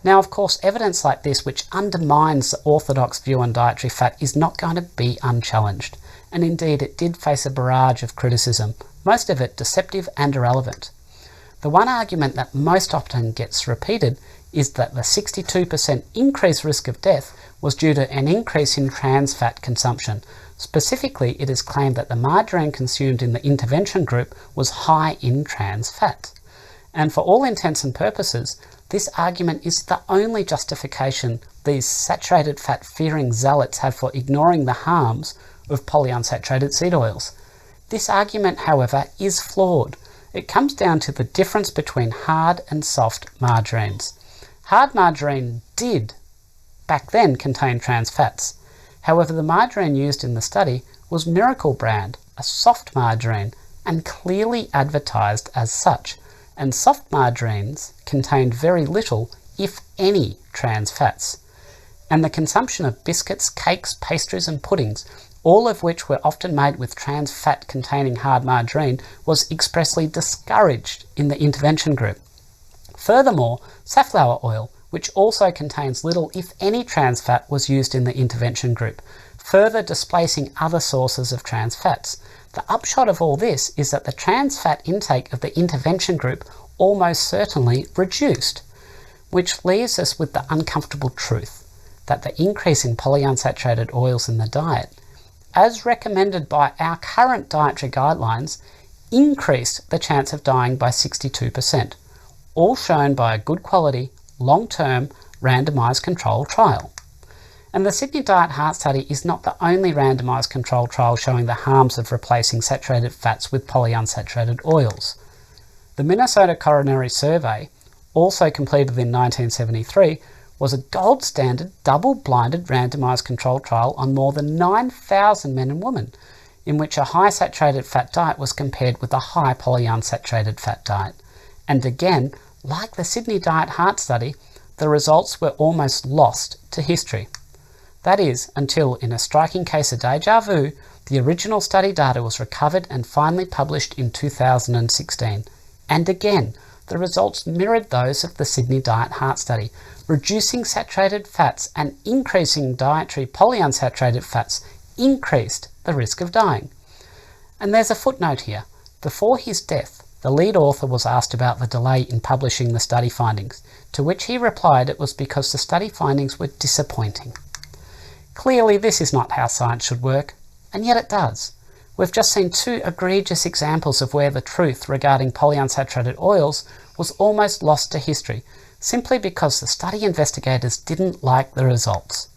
Now, of course, evidence like this, which undermines the orthodox view on dietary fat, is not going to be unchallenged. And indeed, it did face a barrage of criticism, most of it deceptive and irrelevant. The one argument that most often gets repeated is that the 62% increased risk of death was due to an increase in trans fat consumption. Specifically, it is claimed that the margarine consumed in the intervention group was high in trans fat. And for all intents and purposes, this argument is the only justification these saturated fat fearing zealots have for ignoring the harms of polyunsaturated seed oils. This argument, however, is flawed. It comes down to the difference between hard and soft margarines. Hard margarine did, back then, contain trans fats. However, the margarine used in the study was Miracle brand, a soft margarine, and clearly advertised as such. And soft margarines contained very little, if any, trans fats. And the consumption of biscuits, cakes, pastries and puddings, all of which were often made with trans fat containing hard margarine, was expressly discouraged in the intervention group. Furthermore, safflower oil, which also contains little, if any, trans fat, was used in the intervention group, further displacing other sources of trans fats. The upshot of all this is that the trans fat intake of the intervention group almost certainly reduced, which leaves us with the uncomfortable truth that the increase in polyunsaturated oils in the diet, as recommended by our current dietary guidelines, increased the chance of dying by 62%, all shown by a good quality, long-term, randomized control trial. And the Sydney Diet Heart Study is not the only randomized control trial showing the harms of replacing saturated fats with polyunsaturated oils. The Minnesota Coronary Survey, also completed in 1973, was a gold standard, double-blinded randomized control trial on more than 9,000 men and women, in which a high saturated fat diet was compared with a high polyunsaturated fat diet. And again, like the Sydney Diet Heart Study, the results were almost lost to history. That is, until, in a striking case of deja vu, the original study data was recovered and finally published in 2016. And again, the results mirrored those of the Sydney Diet Heart Study, reducing saturated fats and increasing dietary polyunsaturated fats increased the risk of dying. And there's a footnote here. Before his death, the lead author was asked about the delay in publishing the study findings, to which he replied it was because the study findings were disappointing. Clearly, this is not how science should work, and yet it does. We've just seen two egregious examples of where the truth regarding polyunsaturated oils was almost lost to history, simply because the study investigators didn't like the results.